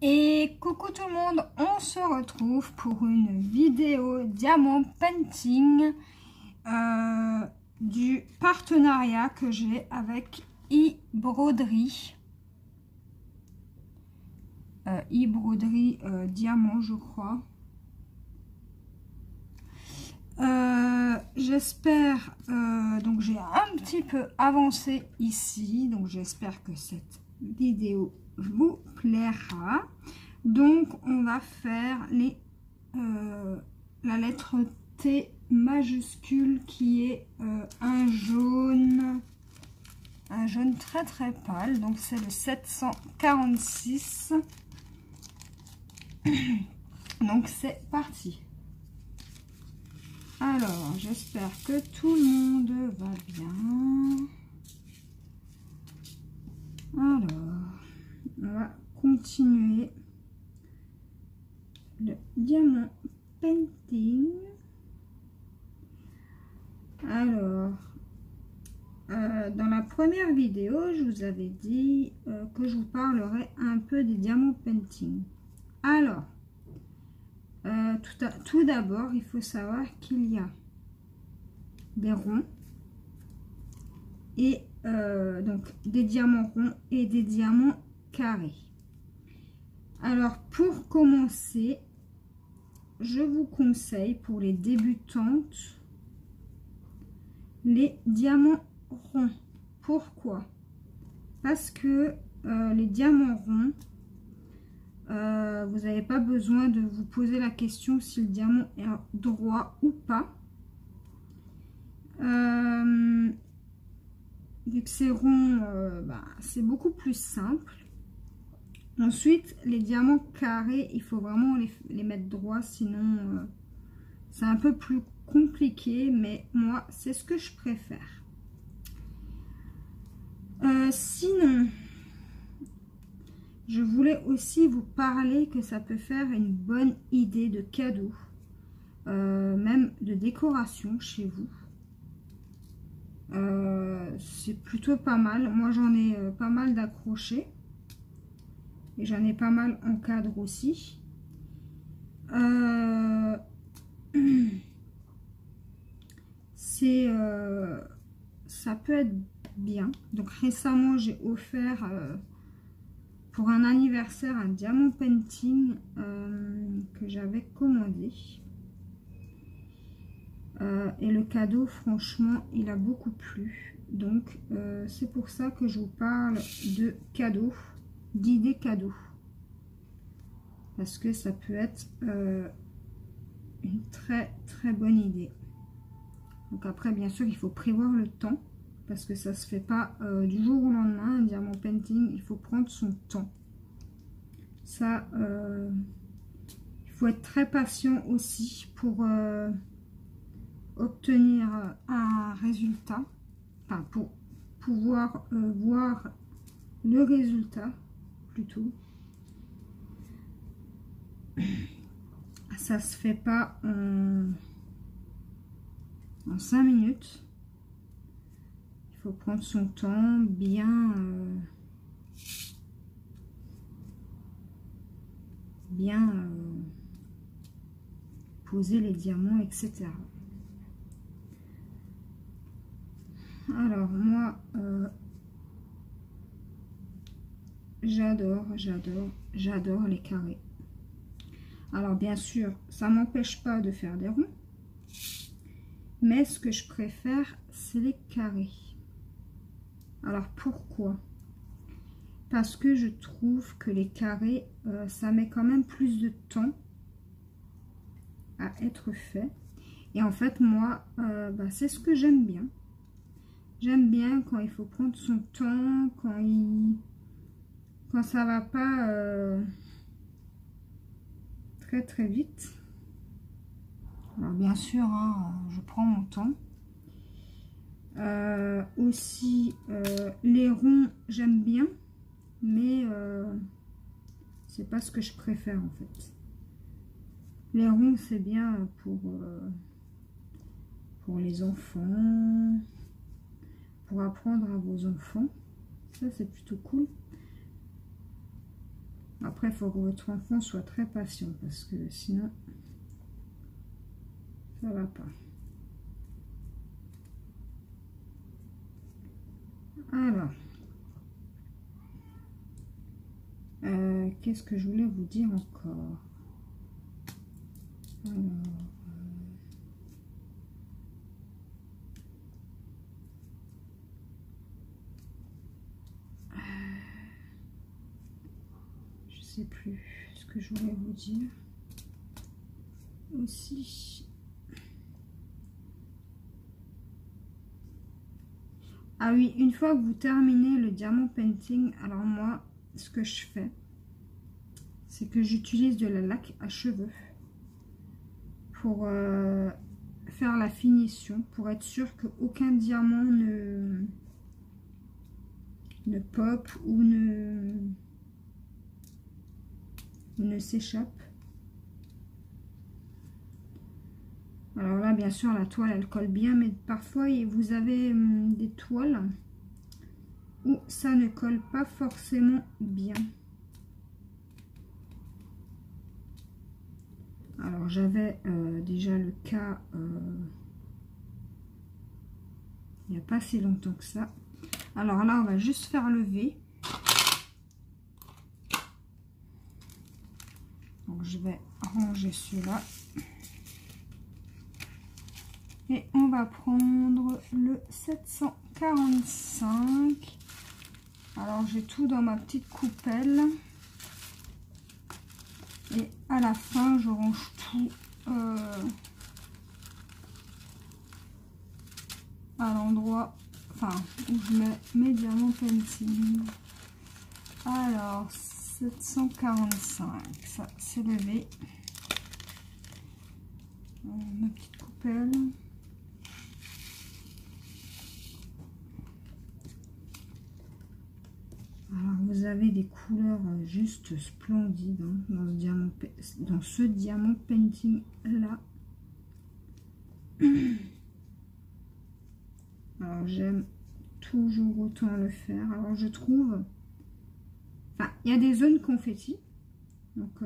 Et coucou tout le monde, on se retrouve pour une vidéo diamant painting du partenariat que j'ai avec e-broderie. E-broderie diamant je crois. J'espère, donc j'ai un petit peu avancé ici, donc j'espère que cette vidéo vous plaira. Donc on va faire la lettre T majuscule qui est un jaune très très pâle, donc c'est le 746. Donc c'est parti. Alors, j'espère que tout le monde va bien. Alors, on va continuer le diamant painting. Alors, dans la première vidéo, je vous avais dit que je vous parlerai un peu des diamants painting. Alors, tout d'abord, il faut savoir qu'il y a des ronds et donc des diamants ronds et des diamants carrés. Alors, pour commencer, je vous conseille pour les débutantes les diamants ronds. Pourquoi? Parce que les diamants ronds, vous n'avez pas besoin de vous poser la question si le diamant est droit ou pas. Vu que c'est rond, c'est beaucoup plus simple. Ensuite, les diamants carrés, il faut vraiment les mettre droits, sinon c'est un peu plus compliqué, mais moi, c'est ce que je préfère. Sinon, je voulais aussi vous parler que ça peut faire une bonne idée de cadeau, même de décoration chez vous. C'est plutôt pas mal. Moi, j'en ai pas mal d'accrochés. Et j'en ai pas mal en cadre aussi. Ça peut être bien. Donc récemment, j'ai offert... pour un anniversaire, un diamant painting que j'avais commandé. Et le cadeau, franchement, il a beaucoup plu. Donc, c'est pour ça que je vous parle de cadeaux, d'idées cadeaux. Parce que ça peut être une très, très bonne idée. Donc après, bien sûr, il faut prévoir le temps. Parce que ça se fait pas du jour au lendemain, un diamant painting, il faut prendre son temps. Ça, il faut être très patient aussi pour obtenir un résultat, enfin pour pouvoir voir le résultat plutôt. Ça se fait pas en 5 minutes. Il faut prendre son temps, bien poser les diamants, etc. Alors moi, j'adore les carrés. Alors bien sûr, ça m'empêche pas de faire des ronds, mais ce que je préfère, c'est les carrés. Alors pourquoi? Parce que je trouve que les carrés, ça met quand même plus de temps à être fait. Et en fait, moi, c'est ce que j'aime bien. J'aime bien quand il faut prendre son temps, quand ça va pas très très vite. Alors bien sûr, hein, je prends mon temps. Aussi, les ronds, j'aime bien, mais c'est pas ce que je préfère en fait. Les ronds, c'est bien pour les enfants, pour apprendre à vos enfants. Ça, c'est plutôt cool. après, il faut que votre enfant soit très patient parce que sinon, ça va pas. Alors, qu'est-ce que je voulais vous dire encore? Alors, je sais plus ce que je voulais vous dire aussi. Ah oui, une fois que vous terminez le diamant painting, alors moi, ce que je fais, c'est que j'utilise de la laque à cheveux pour faire la finition, pour être sûr qu'aucun diamant ne pop ou ne s'échappe. Alors là, bien sûr, la toile, elle colle bien, mais parfois, vous avez des toiles où ça ne colle pas forcément bien. Alors, j'avais déjà le cas il n'y a pas si longtemps que ça. Alors là, on va juste faire le V. Donc, je vais ranger ceux-là. Et on va prendre le 745. Alors, j'ai tout dans ma petite coupelle. Et à la fin, je range tout à l'endroit, enfin, où je mets mes diamants painting. Alors, 745, ça c'est levé. Ma petite coupelle. Alors, vous avez des couleurs juste splendides hein, dans ce diamant painting là. Alors, j'aime toujours autant le faire. Alors, je trouve... Enfin, il y a des zones confetti. Donc,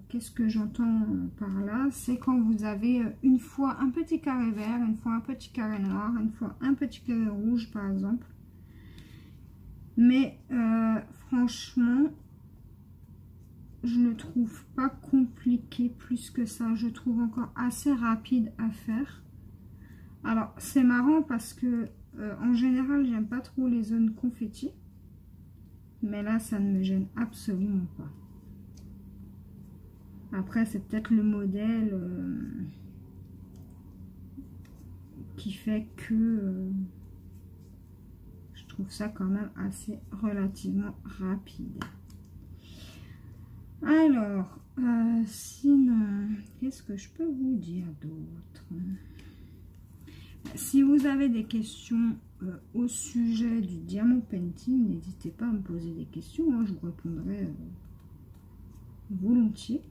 qu'est-ce que j'entends par là? C'est quand vous avez une fois un petit carré vert, une fois un petit carré noir, une fois un petit carré rouge, par exemple. Mais franchement, je ne trouve pas compliqué plus que ça. Je trouve encore assez rapide à faire. Alors, c'est marrant parce que en général, j'aime pas trop les zones confetti. Mais là, ça ne me gêne absolument pas. Après, c'est peut-être le modèle qui fait que... je trouve ça quand même assez relativement rapide. Alors, sinon, qu'est-ce que je peux vous dire d'autre? Si vous avez des questions au sujet du diamant painting, n'hésitez pas à me poser des questions, hein, je vous répondrai volontiers.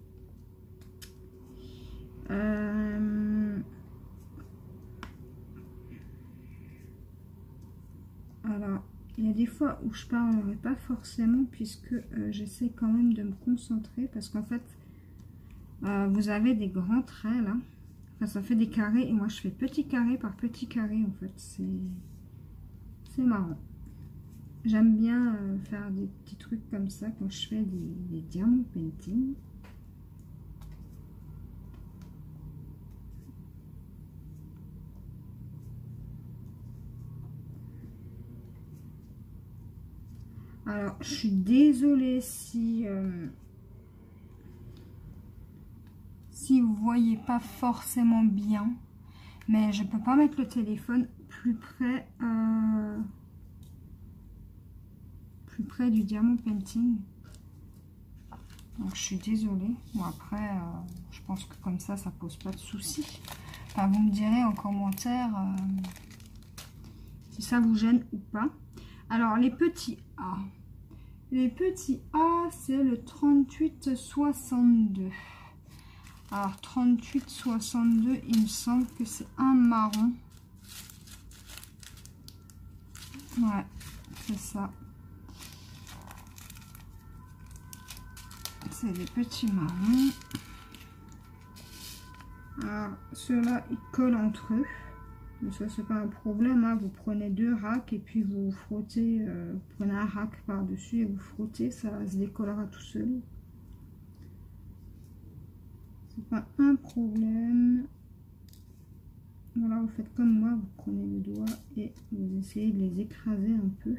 Alors, il y a des fois où je ne parlerai pas forcément puisque j'essaie quand même de me concentrer parce qu'en fait, vous avez des grands traits là. Enfin, ça fait des carrés et moi je fais petit carré par petit carré en fait. C'est marrant. J'aime bien faire des petits trucs comme ça quand je fais des diamant painting. Alors, je suis désolée si vous voyez pas forcément bien, mais je peux pas mettre le téléphone plus près du diamant painting. Donc, je suis désolée. Bon, après, je pense que comme ça pose pas de souci. Enfin, vous me direz en commentaire si ça vous gêne ou pas. Alors, les petits A. Les petits A, c'est le 38-62. Alors, 38-62, il me semble que c'est un marron. Ouais, c'est ça. c'est des petits marrons. Alors, ceux-là, ils collent entre eux. Mais ça, c'est pas un problème. Hein. Vous prenez 2 racks et puis vous frottez. Vous prenez un rack par-dessus et vous frottez. Ça se décollera tout seul. C'est pas un problème. Voilà, vous faites comme moi. Vous prenez le doigt et vous essayez de les écraser un peu.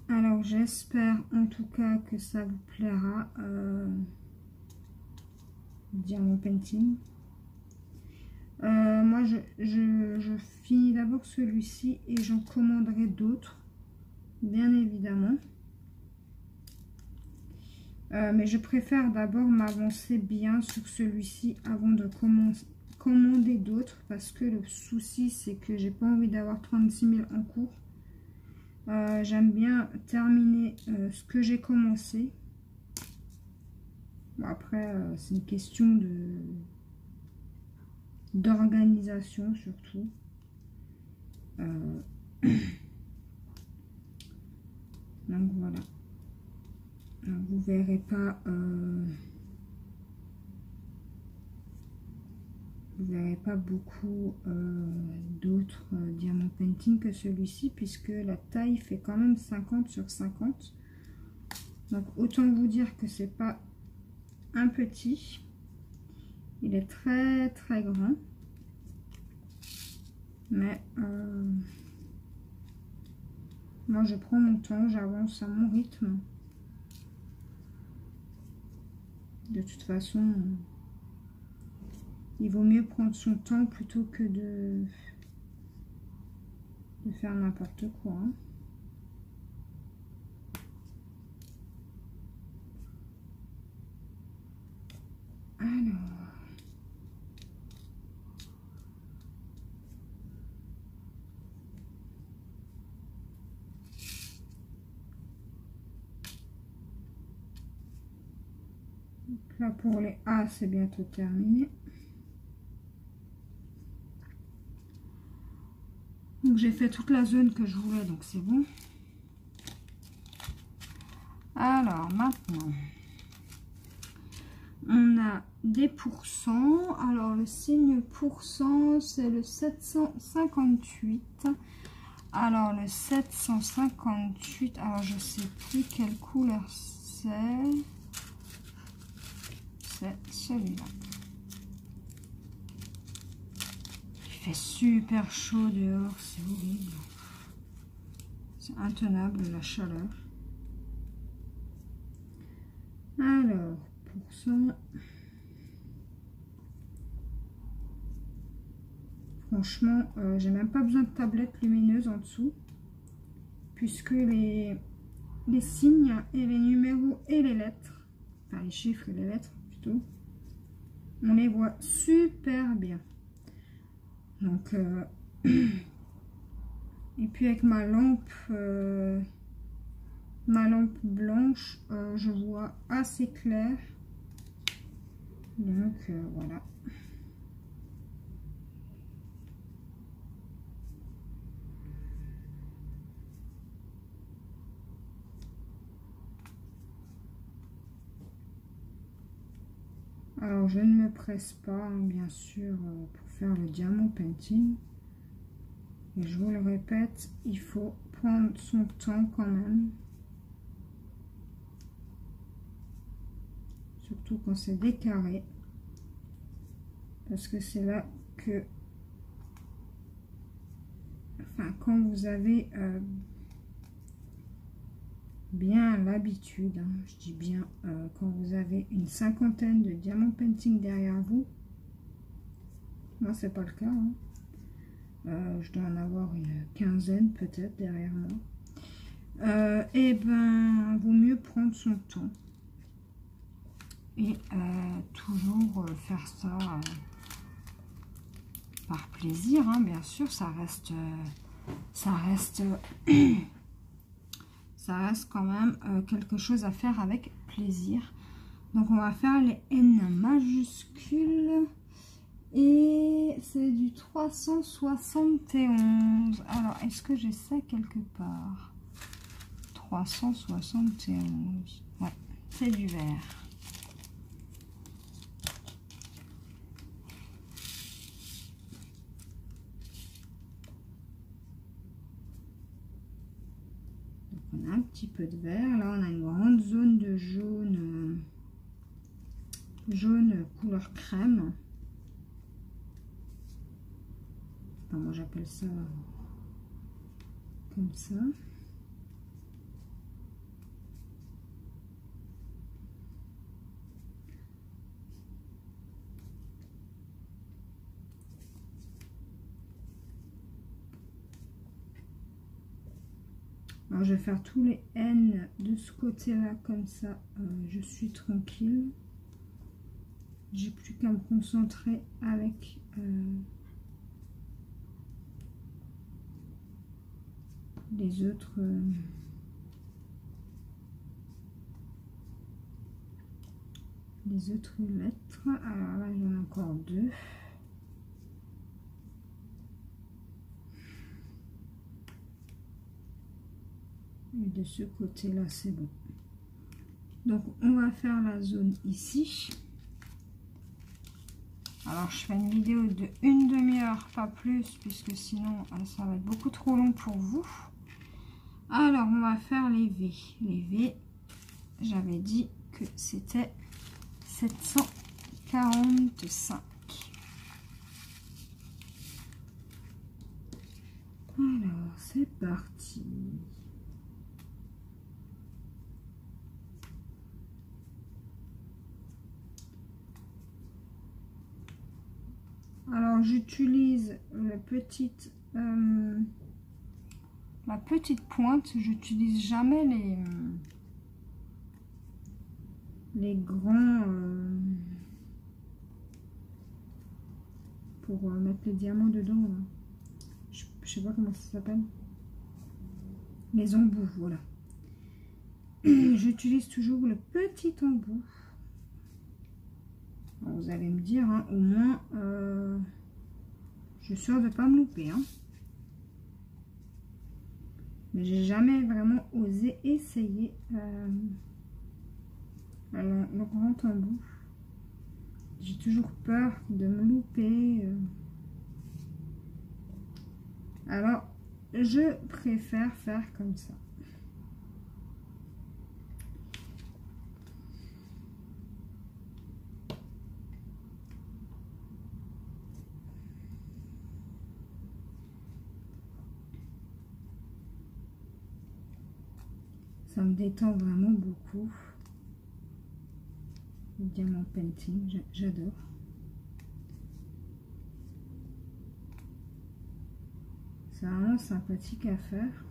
Alors, j'espère en tout cas que ça vous plaira. Diamond painting. Moi, je finis d'abord celui-ci et j'en commanderai d'autres, bien évidemment. Mais je préfère d'abord m'avancer bien sur celui-ci avant de commander d'autres, parce que le souci, c'est que j'ai pas envie d'avoir 36 000 en cours. J'aime bien terminer ce que j'ai commencé. Bon, après, c'est une question d'organisation surtout. Donc voilà. Donc, vous verrez pas beaucoup d'autres diamant painting que celui-ci, puisque la taille fait quand même 50 sur 50. Donc autant vous dire que c'est pas un petit, il est très très grand, mais moi je prends mon temps, j'avance à mon rythme. De toute façon, il vaut mieux prendre son temps plutôt que de faire n'importe quoi. Hein. Alors, là pour les A, c'est bientôt terminé. Donc j'ai fait toute la zone que je voulais, donc c'est bon. Alors maintenant, on a des pourcents. Alors le signe pourcent, c'est le 758. Alors le 758, alors je sais plus quelle couleur c'est. C'est celui-là. Il fait super chaud dehors, c'est horrible. C'est intenable la chaleur. Alors, pour ça, franchement, j'ai même pas besoin de tablette lumineuse en dessous, puisque les signes et les numéros et les lettres, enfin les chiffres et les lettres plutôt, on les voit super bien. Donc, et puis avec ma lampe blanche, je vois assez clair. Donc voilà. Alors je ne me presse pas, hein, bien sûr, pour faire le diamant painting. Et je vous le répète, il faut prendre son temps quand même. Surtout quand c'est des carrés. Parce que c'est là que... Enfin, quand vous avez bien l'habitude, hein, je dis bien, quand vous avez une 50aine de diamant painting derrière vous. Moi, c'est pas le cas. Hein. Je dois en avoir une 15aine peut-être derrière moi. Et ben, vaut mieux prendre son temps et toujours faire ça par plaisir, hein, bien sûr. Ça reste quand même quelque chose à faire avec plaisir. Donc on va faire les N majuscules Et c'est du 371. Alors, est-ce que j'ai ça quelque part? 371. Ouais, c'est du vert. Donc, on a un petit peu de vert. Là, on a une grande zone de jaune. Jaune couleur crème. Enfin, moi, j'appelle ça comme ça. Alors, je vais faire tous les N de ce côté-là, comme ça, je suis tranquille. J'ai plus qu'à me concentrer avec les autres lettres. Alors là, j'en ai encore deux. Et de ce côté-là, c'est bon. Donc, on va faire la zone ici. Alors, je fais une vidéo de 1 demi-heure, pas plus, puisque sinon, ça va être beaucoup trop long pour vous. Alors, on va faire les V. Les V, j'avais dit que c'était 745. Alors, c'est parti. Alors, j'utilise la petite pointe. J'utilise jamais les grands pour mettre les diamants dedans. Là. Je sais pas comment ça s'appelle. Les embouts, voilà. J'utilise toujours le petit embout. Alors, vous allez me dire, hein, au moins, je suis sûre de ne pas me louper. Hein. Mais j'ai jamais vraiment osé essayer le grand embout. J'ai toujours peur de me louper. Alors, je préfère faire comme ça. Ça me détend vraiment beaucoup. Le diamant painting, j'adore. C'est vraiment sympathique à faire.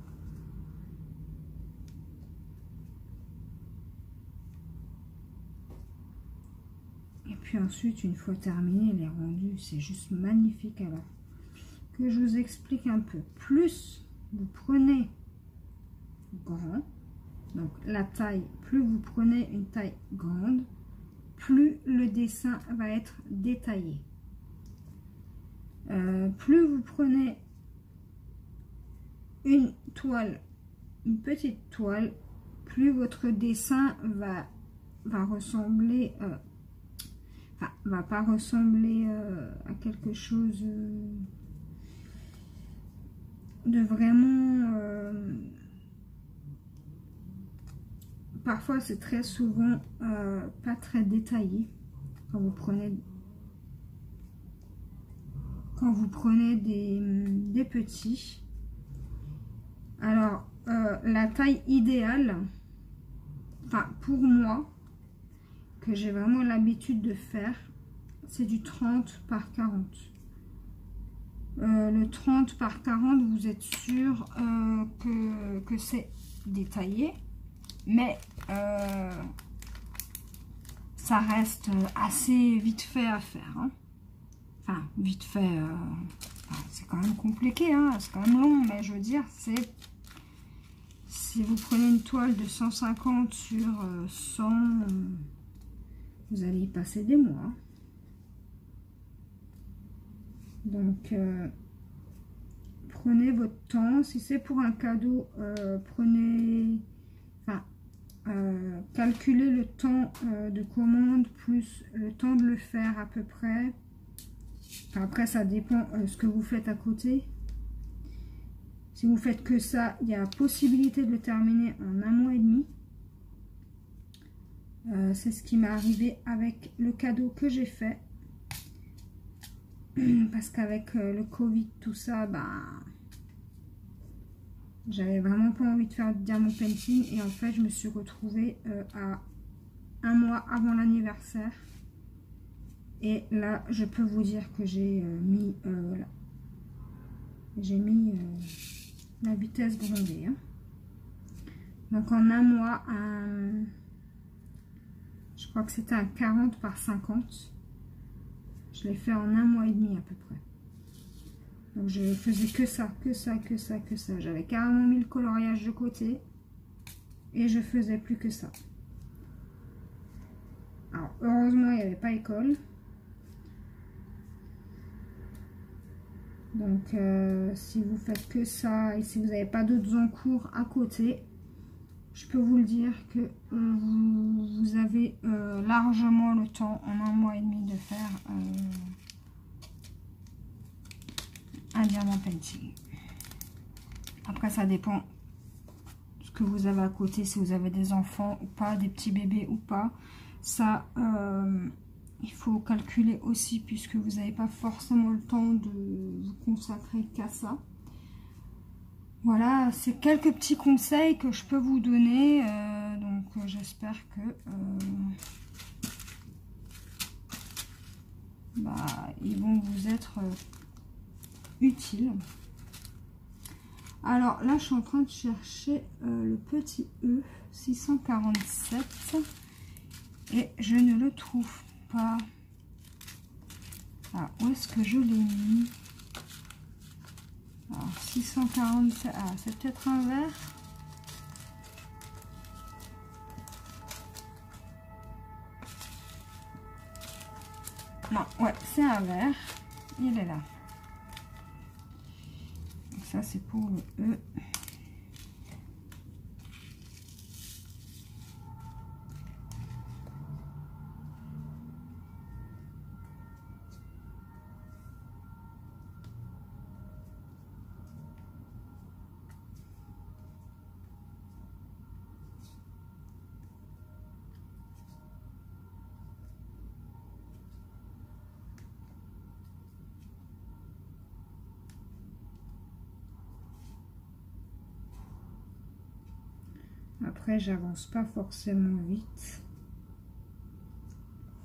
Et puis ensuite, une fois terminé, les rendus, c'est juste magnifique. Alors que je vous explique un peu. Plus vous prenez grand, donc la taille, plus vous prenez une taille grande, plus le dessin va être détaillé. Plus vous prenez une toile, une petite toile, plus votre dessin va ressembler, va pas ressembler à quelque chose de vraiment... parfois, c'est très souvent pas très détaillé quand vous prenez des petits. Alors, la taille idéale, enfin pour moi, que j'ai vraiment l'habitude de faire, c'est du 30 par 40. Le 30 par 40, vous êtes sûr que c'est détaillé. Mais ça reste assez vite fait à faire. Hein. Enfin, vite fait, c'est quand même compliqué, hein, c'est quand même long, mais je veux dire, c'est... Si vous prenez une toile de 150 sur 100, vous allez y passer des mois. Donc, prenez votre temps. Si c'est pour un cadeau, calculez le temps de commande plus le temps de le faire à peu près. Enfin, après, ça dépend ce que vous faites à côté. Si vous faites que ça, il y a possibilité de le terminer en 1 mois et demi. C'est ce qui m'est arrivé avec le cadeau que j'ai fait. Parce qu'avec le Covid, tout ça, j'avais vraiment pas envie de faire du diamant painting. Et en fait, je me suis retrouvée à 1 mois avant l'anniversaire. Et là, je peux vous dire que j'ai mis, voilà. J'ai mis la vitesse grandée. Hein. Donc en 1 mois, je crois que c'était un 40 par 50. Je l'ai fait en 1 mois et demi à peu près. Donc je faisais que ça, que ça, que ça, que ça. J'avais carrément mis le coloriage de côté. Et je faisais plus que ça. Alors heureusement, il n'y avait pas école. Donc si vous faites que ça et si vous n'avez pas d'autres en cours à côté, je peux vous le dire que vous avez largement le temps en 1 mois et demi de faire un diamant painting. Après ça dépend de ce que vous avez à côté, si vous avez des enfants ou pas, des petits bébés ou pas. Ça, il faut calculer aussi puisque vous n'avez pas forcément le temps de vous consacrer qu'à ça. Voilà, c'est quelques petits conseils que je peux vous donner. Donc j'espère que ils vont vous être utiles. Alors là, je suis en train de chercher le petit E 647 et je ne le trouve pas. Alors, où est-ce que je l'ai mis? Alors, 647, ah, c'est peut-être un vert. Non, ouais, c'est un vert. Il est là. Donc ça, c'est pour le E. Après, j'avance pas forcément vite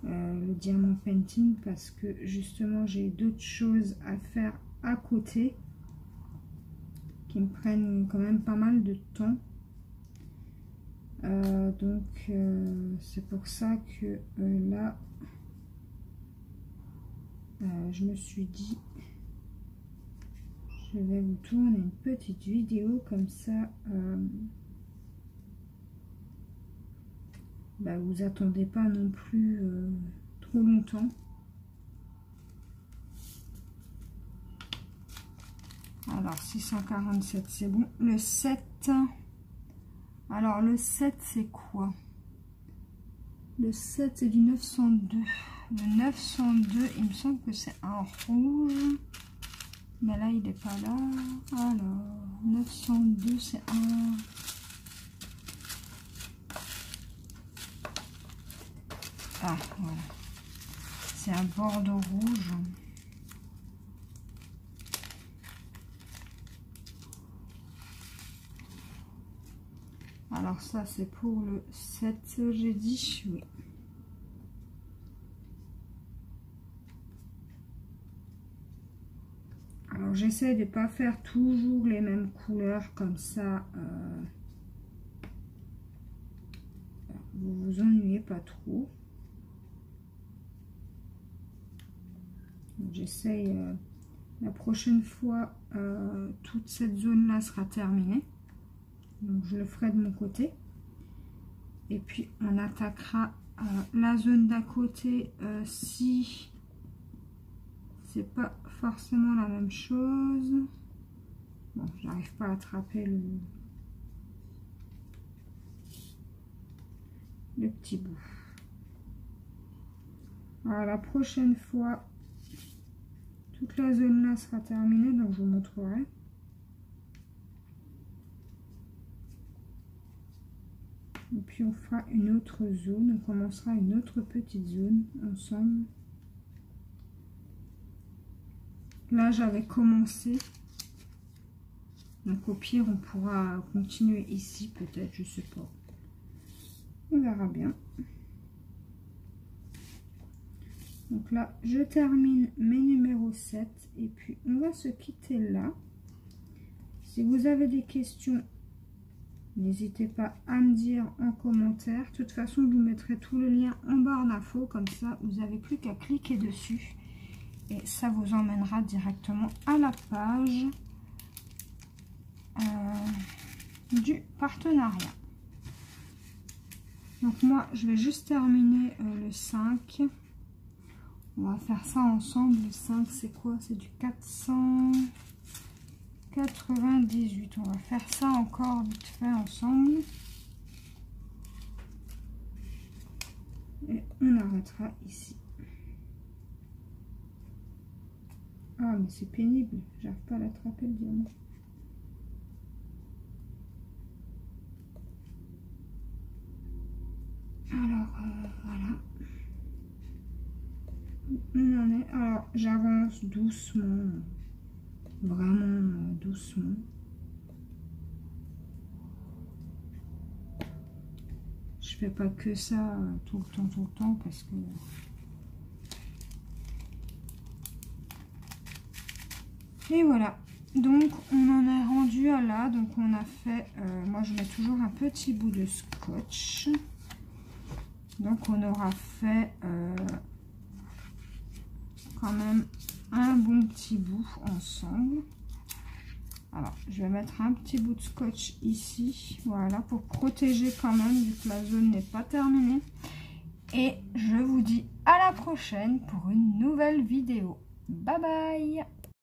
le diamant painting parce que justement j'ai d'autres choses à faire à côté qui me prennent quand même pas mal de temps. Donc c'est pour ça que là je me suis dit je vais vous tourner une petite vidéo comme ça. Vous attendez pas non plus trop longtemps. Alors 647 c'est bon. Le 7, alors le 7 c'est quoi? Le 7 c'est du 902. Le 902 il me semble que c'est un rouge, mais là il n'est pas là. Alors 902 c'est un... Ah, voilà. C'est un bordeaux rouge. Alors ça, c'est pour le 7, j'ai dit, oui. Alors, j'essaie de ne pas faire toujours les mêmes couleurs, comme ça, vous vous ennuyez pas trop. J'essaye la prochaine fois toute cette zone là sera terminée, donc je le ferai de mon côté et puis on attaquera la zone d'à côté si c'est pas forcément la même chose. Bon, j'arrive pas à attraper le petit bout. Alors, la prochaine fois, toute la zone là sera terminée, donc je vous montrerai. Et puis on fera une autre zone, on commencera une autre petite zone ensemble. Là j'avais commencé, donc au pire on pourra continuer ici peut-être, je sais pas. On verra bien. Donc là je termine mes numéros 7 et puis on va se quitter là. Si vous avez des questions, n'hésitez pas à me dire en commentaire. De toute façon, je vous mettrai tout le lien en barre d'infos. Comme ça, vous n'avez plus qu'à cliquer dessus. Et ça vous emmènera directement à la page du partenariat. Donc moi, je vais juste terminer le 5. On va faire ça ensemble. Le 5, c'est quoi? C'est du 498. On va faire ça encore vite fait ensemble. Et on arrêtera ici. Ah, mais c'est pénible. J'arrive pas à l'attraper le diamant. Alors, voilà. On en est. Alors, j'avance doucement. Vraiment doucement. Je fais pas que ça tout le temps parce que et voilà, donc on en est rendu à là. Donc on a fait moi je mets toujours un petit bout de scotch, donc on aura fait quand même un bon petit bout ensemble. Alors, je vais mettre un petit bout de scotch ici, voilà, pour protéger quand même, vu que la zone n'est pas terminée. Et je vous dis à la prochaine pour une nouvelle vidéo. Bye bye!